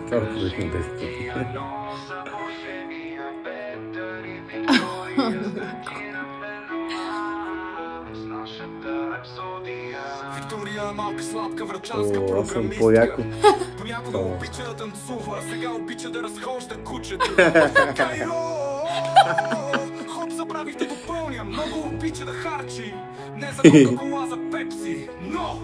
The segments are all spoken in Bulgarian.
Това продължих на 10 пъти. О, аз съм по-яко. Понякога обича да танцува, сега обича да разхожда кучето. Хоп, забравих да допълня, много обича да харчи. Не за кока-кола, за пепси. Но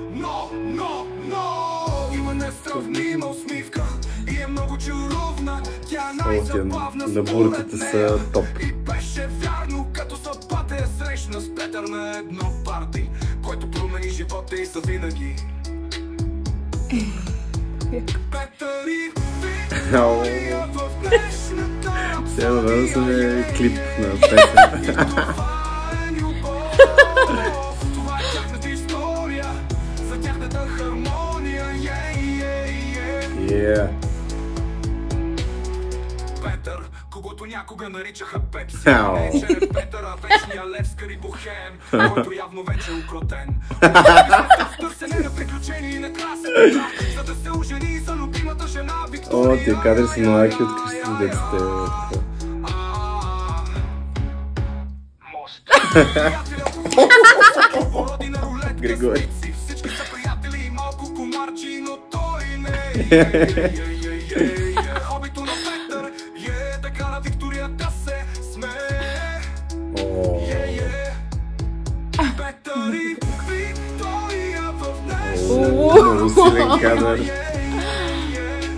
има несравнима усмивка и е много чаровна. Тя е най-забавна на бурките са топ. И беше вярно, като съдбата я срещна с Петър на едно парти, който промени живота и завинаги. Петър и Виктория в днешната рапсодия. Сега да съм клип на песен. Това е тяхната история, за тяхната хармония. Петър, когото някога наричаха Пепси. Не че е Петър, а вечния левскари бухем, който явно вече е укротен. В търсене на приключения и на красата, за да се ожени за любимата жена Виктория. О, тия кадри са малки от къщите с деците. Мост. Григорий. Всички са приятели и малко комарчи, но той не е. Хобито на Петър е да кара Виктория да се смее. Петър и Виктория в днешната Много силен кадър.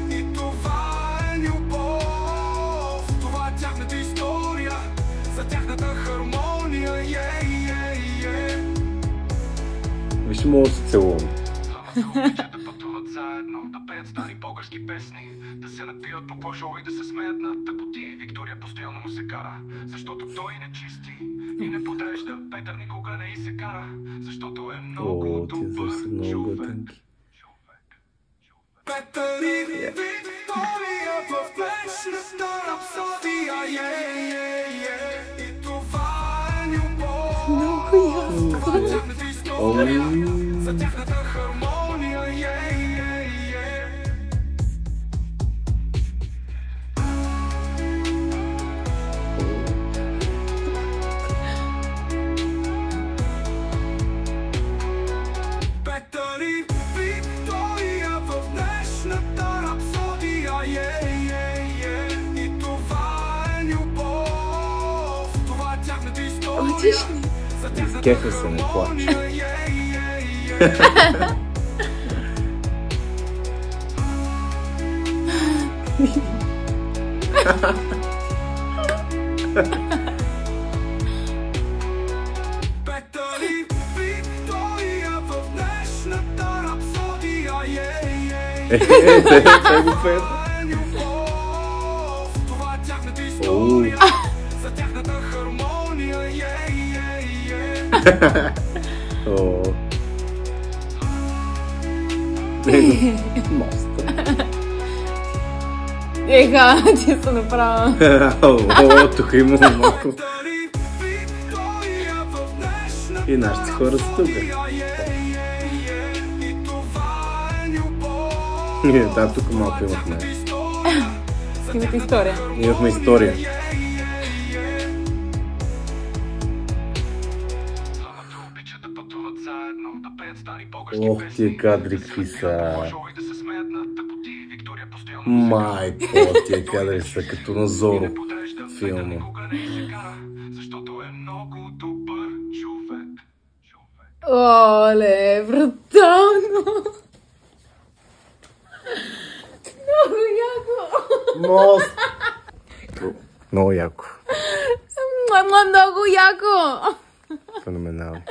и това е любов. Това е тяхната история, за тяхната хармония. Виж, мога да се целувам. Да пътуват заедно, да пеят стари български песни, да се напият по по-шоу и да се смеят на тъпоти. Виктория постоянно му се кара, защото той не чисти и не подрежда. Петър никога не и се кара, защото е много добър човек. Петър и Виктория в днешната рапсодия. И това е любов. Това е тяхната история, за тяхната хармония. Петър и Виктория в днешната рапсодия. И това е любов. Това е тяхната история, за тяхната Кефа се, не плаче. Петър и Виктория в днешната рапсодия. Те го пеят. Това е тяхната история, за тяхната хармония. Моста. Еха, ти се направя. О, тук има малко. Петър и Виктория в днешната И нашите хора са тук. и това е любов. Да, тук малко имахме. Имате история. Имахме история. Ох, тия кадри какви са. Майко, тия кадри са като на Зоро филма. Оле, брутално. Много яко. Мост! Много яко. Много яко. Феноменално.